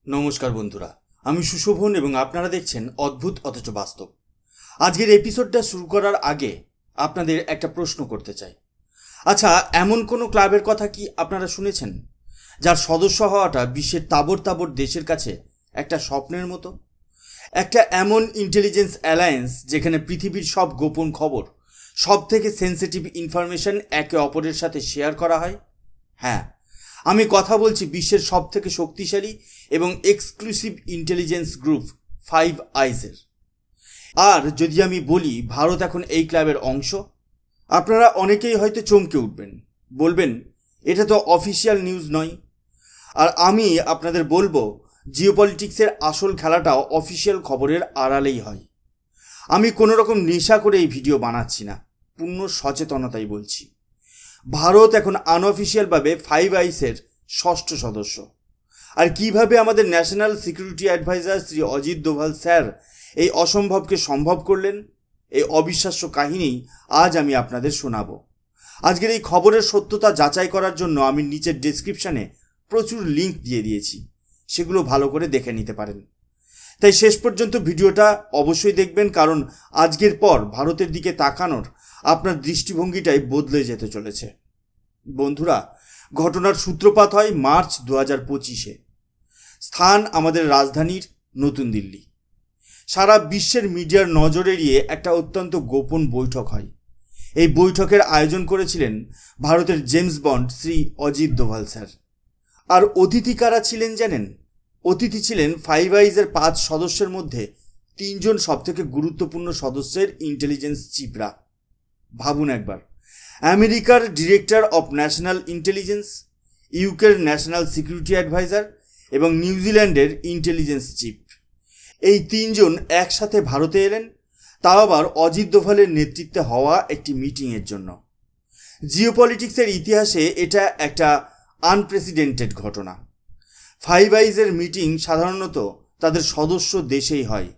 নমস্কার বন্ধুরা, আমি সুশোভন এবং আপনারা দেখছেন অদ্ভুত অথচ বাস্তব। আজকের এপিসোডটা শুরু করার আগে আপনাদের একটা প্রশ্ন করতে চাই। আচ্ছা, এমন কোনো ক্লাবের কথা কি আপনারা শুনেছেন যার সদস্য হওয়াটা বিশ্বের তাবড় তাবড় দেশের কাছে একটা স্বপ্নের মতো? একটা এমন ইন্টেলিজেন্স অ্যালায়েন্স যেখানে পৃথিবীর সব গোপন খবর, সব থেকে সেন্সিটিভ ইনফরমেশন একে অপরের সাথে শেয়ার করা হয়। হ্যাঁ, আমি কথা বলছি বিশ্বের সব থেকে শক্তিশালী এবং এক্সক্লুসিভ ইন্টেলিজেন্স গ্রুপ ফাইভ আইজের। আর যদি আমি বলি ভারত এখন এই ক্লাবের অংশ, আপনারা অনেকেই হয়তো চমকে উঠবেন, বলবেন এটা তো অফিসিয়াল নিউজ নয়। আর আমি আপনাদের বলবো জিওপলিটিক্সের আসল খেলাটাও অফিসিয়াল খবরের আড়ালেই হয়। আমি কোনো রকম নেশা করে এই ভিডিও বানাচ্ছি না, পূর্ণ সচেতনতাই বলছি। ভারত এখন আনঅফিসিয়ালভাবে ফাইভ আইসের ষষ্ঠ সদস্য। আর কিভাবে আমাদের national security adviser Shri Ajit Doval sir এই অসম্ভবকে সম্ভব করলেন, এই অবিশ্বাস্য কাহিনী আজ আমি আপনাদের শোনাব। আজকের এই খবরের সত্যতা যাচাই করার জন্য আমি নিচের ডেসক্রিপশানে প্রচুর লিঙ্ক দিয়ে দিয়েছি, সেগুলো ভালো করে দেখে নিতে পারেন। তাই শেষ পর্যন্ত ভিডিওটা অবশ্যই দেখবেন, কারণ আজকের পর ভারতের দিকে তাকানোর আপনার দৃষ্টিভঙ্গিটাই বদলে যেতে চলেছে। বন্ধুরা, ঘটনার সূত্রপাত হয় মার্চ 2025-এ। স্থান আমাদের রাজধানীর নতুন দিল্লি। সারা বিশ্বের মিডিয়ার নজর এড়িয়ে একটা অত্যন্ত গোপন বৈঠক হয়। এই বৈঠকের আয়োজন করেছিলেন ভারতের James Bond Shri Ajit Doval sir. আর অতিথি কারা ছিলেন জানেন? অতিথি ছিলেন ফাইভ আইজের 5 সদস্যের মধ্যে 3 জন সবথেকে গুরুত্বপূর্ণ সদস্যের ইন্টেলিজেন্স চিফরা। ভাবুন একবার, আমেরিকার ডিরেক্টর অফ ন্যাশনাল ইন্টেলিজেন্স, ইউকের ন্যাশনাল সিকিউরিটি অ্যাডভাইজার এবং নিউজিল্যান্ডের ইন্টেলিজেন্স চিফ, এই 3 জন একসাথে ভারতে এলেন, তাও আবার অজিত দোভালের নেতৃত্বে হওয়া একটি মিটিংয়ের জন্য। জিওপলিটিক্সের ইতিহাসে এটা একটা আনপ্রেসিডেন্টেড ঘটনা। ফাইভ আইজের মিটিং সাধারণত তাদের সদস্য দেশেই হয়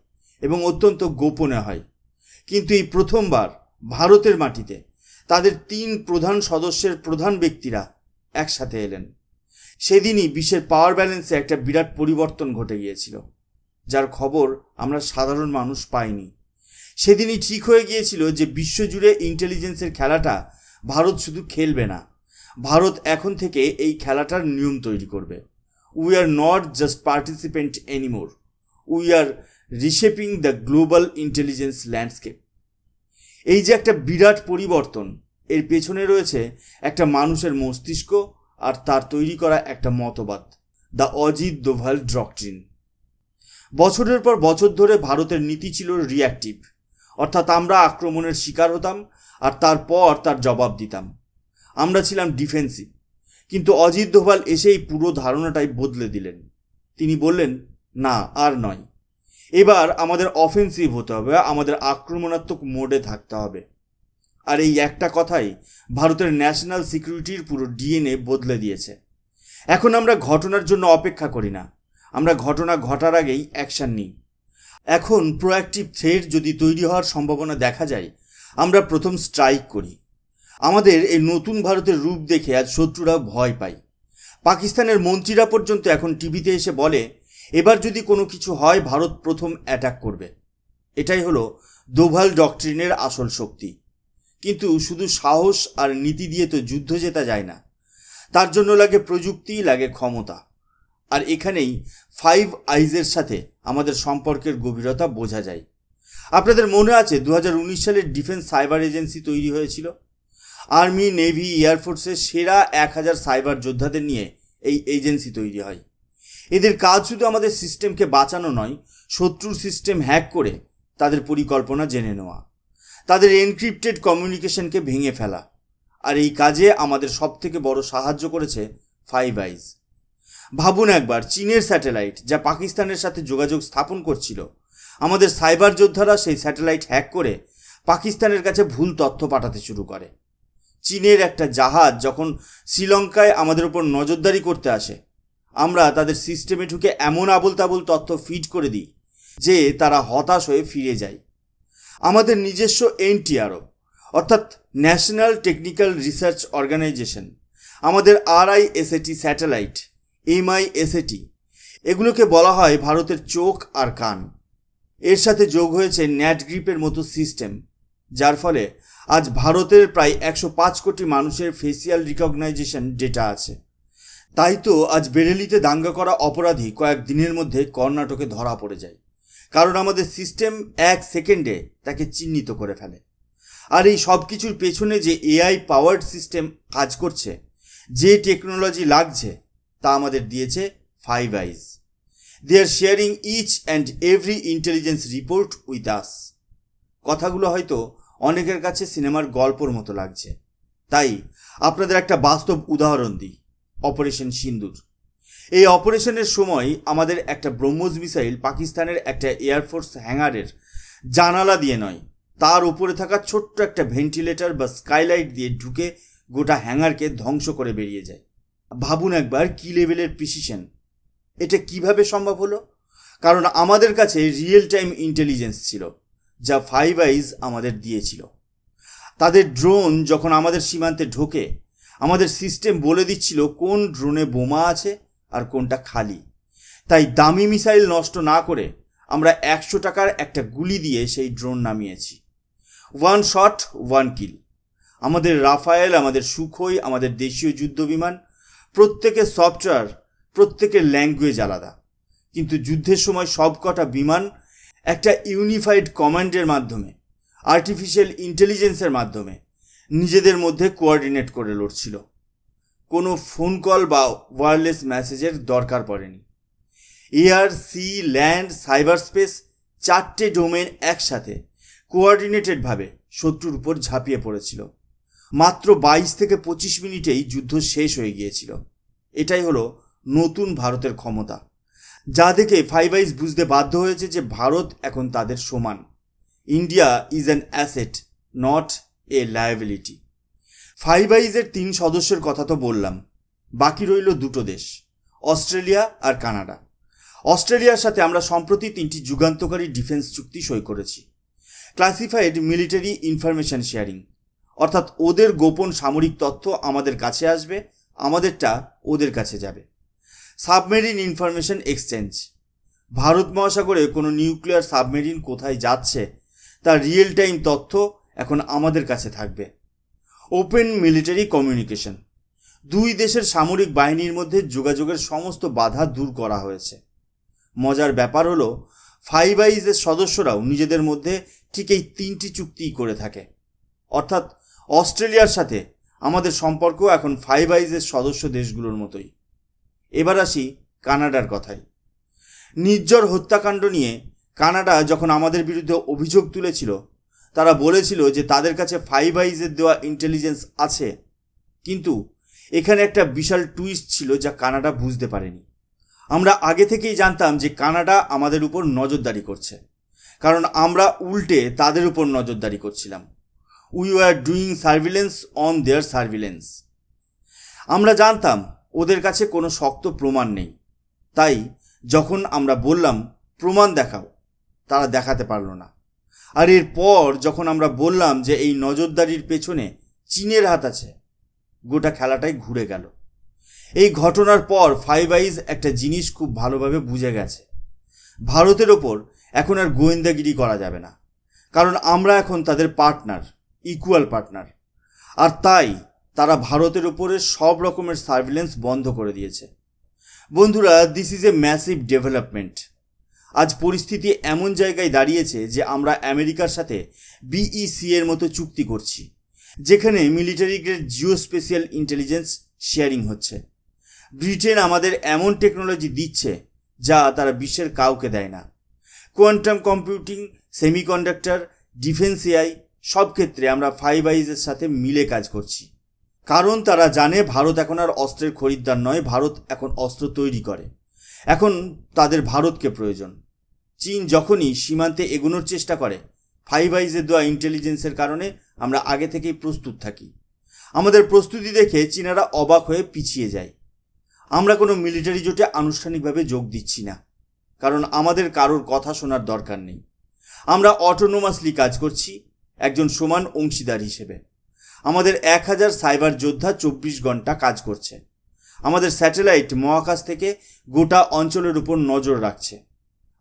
এবং অত্যন্ত গোপনে হয়, কিন্তু এই প্রথমবার ভারতের মাটিতে তাদের 3 প্রধান সদস্যের প্রধান ব্যক্তিরা একসাথে এলেন। সেদিনই বিশ্বের পাওয়ার ব্যালেন্সে একটা বিরাট পরিবর্তন ঘটে গিয়েছিল, যার খবর আমরা সাধারণ মানুষ পাইনি। সেদিনই ঠিক হয়ে গিয়েছিল যে বিশ্বজুড়ে ইন্টেলিজেন্সের খেলাটা ভারত শুধু খেলবে না, ভারত এখন থেকে এই খেলাটার নিয়ম তৈরি করবে। We are not just participant anymore, we are reshaping the global intelligence landscape. এই যে একটা বিরাট পরিবর্তন, এর পেছনে রয়েছে একটা মানুষের মস্তিষ্ক আর তার তৈরি করা একটা মতবাদ, দ্য অজিত দোভাল ডক্ট্রিন। বছরের পর বছর ধরে ভারতের নীতি ছিল রিঅ্যাক্টিভ, অর্থাৎ আমরা আক্রমণের শিকার হতাম আর তারপর তার জবাব দিতাম। আমরা ছিলাম ডিফেন্সিভ। কিন্তু অজিত দোভাল এসেই পুরো ধারণাটাই বদলে দিলেন। তিনি বললেন, না, আর নয়, এবার আমাদের অফেন্সিভ হতে হবে, আমাদের আক্রমণাত্মক মোডে থাকতে হবে। আর এই একটা কথাই ভারতের ন্যাশনাল সিকিউরিটির পুরো ডিএনএ বদলে দিয়েছে। এখন আমরা ঘটনার জন্য অপেক্ষা করি না, আমরা ঘটনা ঘটার আগেই অ্যাকশন নিই। এখন প্রোঅ্যাক্টিভ থ্রেট যদি তৈরি হওয়ার সম্ভাবনা দেখা যায়, আমরা প্রথম স্ট্রাইক করি। আমাদের এই নতুন ভারতের রূপ দেখে আজ শত্রুরা ভয় পায়। পাকিস্তানের মন্ত্রীরা পর্যন্ত এখন টিভিতে এসে বলে, এবার যদি কোনো কিছু হয় ভারত প্রথম অ্যাটাক করবে। এটাই হলো দোভাল ডক্ট্রিনের আসল শক্তি। কিন্তু শুধু সাহস আর নীতি দিয়ে তো যুদ্ধ জেতা যায় না, তার জন্য লাগে প্রযুক্তি, লাগে ক্ষমতা। আর এখানেই ফাইভ আইজের সাথে আমাদের সম্পর্কের গভীরতা বোঝা যায়। আপনাদের মনে আছে 2019 সালের ডিফেন্স সাইবার এজেন্সি তৈরি হয়েছিল। আর্মি, নেভি, এয়ারফোর্সের সেরা 1000 সাইবার যোদ্ধাদের নিয়ে এই এজেন্সি তৈরি হয়। এদের কাজ শুধু আমাদের সিস্টেমকে বাঁচানো নয়, শত্রুর সিস্টেম হ্যাক করে তাদের পরিকল্পনা জেনে নেওয়া, তাদের এনক্রিপ্টেড কমিউনিকেশনকে ভেঙে ফেলা। আর এই কাজে আমাদের সবথেকে বড় সাহায্য করেছে ফাইভ আইজ। ভাবুন একবার, চীনের স্যাটেলাইট যা পাকিস্তানের সাথে যোগাযোগ স্থাপন করছিল, আমাদের সাইবার যোদ্ধারা সেই স্যাটেলাইট হ্যাক করে পাকিস্তানের কাছে ভুল তথ্য পাঠাতে শুরু করে। চীনের একটা জাহাজ যখন শ্রীলঙ্কায় আমাদের উপর নজরদারি করতে আসে, আমরা তাদের সিস্টেমে ঢুকে এমন আবোল তাবোল তথ্য ফিড করে দিই যে তারা হতাশ হয়ে ফিরে যায়। আমাদের নিজস্ব এনটিআরও অর্থাৎ ন্যাশনাল টেকনিক্যাল রিসার্চ অর্গানাইজেশন, আমাদের আরআইএসএটি স্যাটেলাইট, এমআইএসএটি, এগুলোকে বলা হয় ভারতের চোখ আর কান। এর সাথে যোগ হয়েছে ন্যাট গ্রিপের মতো সিস্টেম, যার ফলে আজ ভারতের প্রায় 105 কোটি মানুষের ফেসিয়াল রিকগনাইজেশন ডেটা আছে। তাই তো আজ বেরেলিতে দাঙ্গা করা অপরাধী কয়েক দিনের মধ্যে কর্ণাটকে ধরা পড়ে যায়, কারণ আমাদের সিস্টেম 1 সেকেন্ডে তাকে চিহ্নিত করে ফেলে। আর এই সব কিছুর পেছনে যে এআই পাওয়ার্ড সিস্টেম কাজ করছে, যে টেকনোলজি লাগছে, তা আমাদের দিয়েছে five eyes. They are sharing each and every intelligence report with us. কথাগুলো হয়তো অনেকের কাছে সিনেমার গল্পর মতো লাগছে, তাই আপনাদের একটা বাস্তব উদাহরণ দিই, অপারেশন সিন্দুর। এই অপারেশনের সময় আমাদের একটা ব্রহ্মোস মিসাইল পাকিস্তানের একটা এয়ারফোর্স হ্যাঙ্গারের জানালা দিয়ে নয়, তার উপরে থাকা ছোট্ট একটা ভেন্টিলেটর বা স্কাইলাইট দিয়ে ঢুকে গোটা হ্যাঙ্গারকে ধ্বংস করে বেরিয়ে যায়। ভাবুন একবার কি লেভেলের প্রিসিশন। এটা কিভাবে সম্ভব হলো? কারণ আমাদের কাছে রিয়েল টাইম ইন্টেলিজেন্স ছিল, যা ফাইভ আইজ আমাদের দিয়েছিল। তাদের ড্রোন যখন আমাদের সীমান্তে ঢোকে, আমাদের সিস্টেম বলে দিচ্ছিল কোন ড্রোনে বোমা আছে আর কোনটা খালি। তাই দামি মিসাইল নষ্ট না করে আমরা 100 টাকার একটা গুলি দিয়ে সেই ড্রোন নামিয়েছি। 1 শট 1 কিল। আমাদের রাফায়েল, আমাদের সুখোই, আমাদের দেশীয় যুদ্ধ বিমান, প্রত্যেকের সফটওয়্যার, প্রত্যেকের ল্যাঙ্গুয়েজ আলাদা, কিন্তু যুদ্ধের সময় সবকটা বিমান একটা ইউনিফাইড কমান্ডের মাধ্যমে, আর্টিফিশিয়াল ইন্টেলিজেন্সের মাধ্যমে নিজেদের মধ্যে কোঅর্ডিনেট করে লড়ছিল। কোনো ফোন কল বা ওয়্যারলেস মেসেজের দরকার পড়েনি। Air, sea, land, cyber space, 4টে ডোমেন একসাথে কোঅর্ডিনেটেডভাবে শত্রুর উপর ঝাঁপিয়ে পড়েছিল। মাত্র 22 থেকে 25 মিনিটেই যুদ্ধ শেষ হয়ে গিয়েছিল। এটাই হলো নতুন ভারতের ক্ষমতা, যা দেখে ফাইভ আইজ বুঝতে বাধ্য হয়েছে যে ভারত এখন তাদের সমান। India is an asset, not a liability. Five আইজের 3 সদস্যের কথা তো বললাম, বাকি রইল 2টো দেশ, অস্ট্রেলিয়া আর কানাডা। অস্ট্রেলিয়ার সাথে আমরা সম্প্রতি 3টি যুগান্তকারী ডিফেন্স চুক্তি সই করেছি। ক্লাসিফাইড মিলিটারি ইনফরমেশন শেয়ারিং, অর্থাৎ ওদের গোপন সামরিক তথ্য আমাদের কাছে আসবে, আমাদেরটা ওদের কাছে যাবে। সাবমেরিন ইনফরমেশন এক্সচেঞ্জ, ভারত মহাসাগরে কোনো নিউক্লিয়ার সাবমেরিন কোথায় যাচ্ছে তার রিয়েল টাইম তথ্য এখন আমাদের কাছে থাকবে। ওপেন মিলিটারি কমিউনিকেশন, 2 দেশের সামরিক বাহিনীর মধ্যে যোগাযোগের সমস্ত বাধা দূর করা হয়েছে। মজার ব্যাপার হলো ফাইভ আইজের সদস্যরাও নিজেদের মধ্যে ঠিক এই 3টি চুক্তিই করে থাকে, অর্থাৎ অস্ট্রেলিয়ার সাথে আমাদের সম্পর্ক এখন ফাইভ আইজের সদস্য দেশগুলোর মতোই। এবার আসি কানাডার কথায়। নির্ঝর হত্যাকাণ্ড নিয়ে কানাডা যখন আমাদের বিরুদ্ধে অভিযোগ তুলেছিল, তারা বলেছিল যে তাদের কাছে ফাইভ আইজের দেওয়া ইন্টেলিজেন্স আছে, কিন্তু এখানে একটা বিশাল টুইস্ট ছিল যা কানাডা বুঝতে পারেনি। আমরা আগে থেকেই জানতাম যে কানাডা আমাদের উপর নজরদারি করছে, কারণ আমরা উল্টে তাদের উপর নজরদারি করছিলাম। We were doing surveillance on their surveillance. আমরা জানতাম ওদের কাছে কোনো শক্ত প্রমাণ নেই, তাই যখন আমরা বললাম প্রমাণ দেখাও, তারা দেখাতে পারল না। আর এরপর যখন আমরা বললাম যে এই নজরদারির পেছনে চীনের হাত আছে, গোটা খেলাটাই ঘুরে গেল। এই ঘটনার পর ফাইভ আইজ একটা জিনিস খুব ভালোভাবে বুঝে গেছে, ভারতের ওপর এখন আর গোয়েন্দাগিরি করা যাবে না, কারণ আমরা এখন তাদের পার্টনার, ইকুয়াল পার্টনার। আর তাই তারা ভারতের উপরে সব রকমের সার্ভিলেন্স বন্ধ করে দিয়েছে। বন্ধুরা, this is a massive development. আজ পরিস্থিতি এমন জায়গায় দাঁড়িয়েছে যে আমরা আমেরিকার সাথে বিইসি এর মতো চুক্তি করছি, যেখানে military grade Jio special intelligence sharing হচ্ছে। ব্রিটেন আমাদের এমন টেকনোলজি দিচ্ছে যা তারা বিশ্বের কাউকে দেয় না। Quantum computing, semiconductor, defence AI, সব ক্ষেত্রে আমরা ফাইভ আইজের সাথে মিলে কাজ করছি, কারণ তারা জানে ভারত এখন আর অস্ত্রের খরিদ্দার নয়, ভারত এখন অস্ত্র তৈরি করে। এখন তাদের ভারতকে প্রয়োজন। চীন যখনই সীমান্তে এগোনোর চেষ্টা করে, ফাইভ আইজের দেওয়া ইন্টেলিজেন্সের কারণে আমরা আগে থেকেই প্রস্তুত থাকি। আমাদের প্রস্তুতি দেখে চীনারা অবাক হয়ে পিছিয়ে যায়। আমরা কোনো মিলিটারি জোটে আনুষ্ঠানিকভাবে যোগ দিচ্ছি না, কারণ আমাদের কারোর কথা শোনার দরকার নেই। আমরা অটোনোমাসলি কাজ করছি, একজন সমান অংশীদার হিসেবে। আমাদের 1000 সাইবার যোদ্ধা 24 ঘন্টা কাজ করছে। আমাদের স্যাটেলাইট মহাকাশ থেকে গোটা অঞ্চলের উপর নজর রাখছে।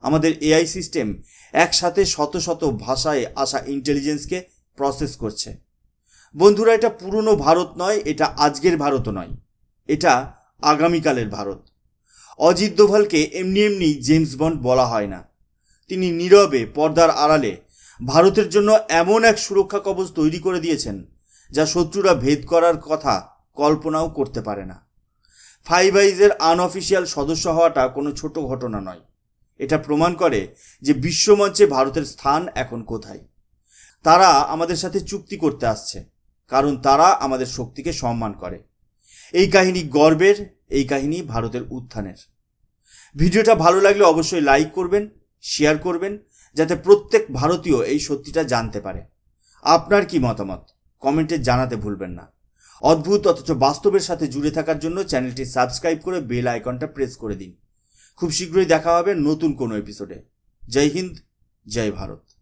আমাদের এআই সিস্টেম একসাথে শত শত ভাষায় আসা ইন্টেলিজেন্সকে প্রসেস করছে। বন্ধুরা, এটা পুরনো ভারত নয়, এটা আজকের ভারতও নয়, এটা আগামীকালের ভারত। অজিত দোভালকে এমনি এমনি জেমস বন্ড বলা হয় না। তিনি নীরবে পর্দার আড়ালে ভারতের জন্য এমন এক সুরক্ষা কবচ তৈরি করে দিয়েছেন যা শত্রুরা ভেদ করার কথা কল্পনাও করতে পারে না। ফাইভ আইজের আনঅফিসিয়াল সদস্য হওয়াটা কোনো ছোট ঘটনা নয়। এটা প্রমাণ করে যে বিশ্বমঞ্চে ভারতের স্থান এখন কোথায়। তারা আমাদের সাথে চুক্তি করতে আসছে কারণ তারা আমাদের শক্তিকে সম্মান করে। এই কাহিনী গর্বের, এই কাহিনী ভারতের উত্থানের। ভিডিওটা ভালো লাগলে অবশ্যই লাইক করবেন, শেয়ার করবেন, যাতে প্রত্যেক ভারতীয় এই সত্যিটা জানতে পারে। আপনার কি মতামত কমেন্টে জানাতে ভুলবেন না। অদ্ভুত অথচ বাস্তবের সাথে জুড়ে থাকার জন্য চ্যানেলটি সাবস্ক্রাইব করে বেল আইকনটা প্রেস করে দিন। খুব শীঘ্রই দেখা হবে নতুন কোনো এপিসোডে। জয় হিন্দ, জয় ভারত।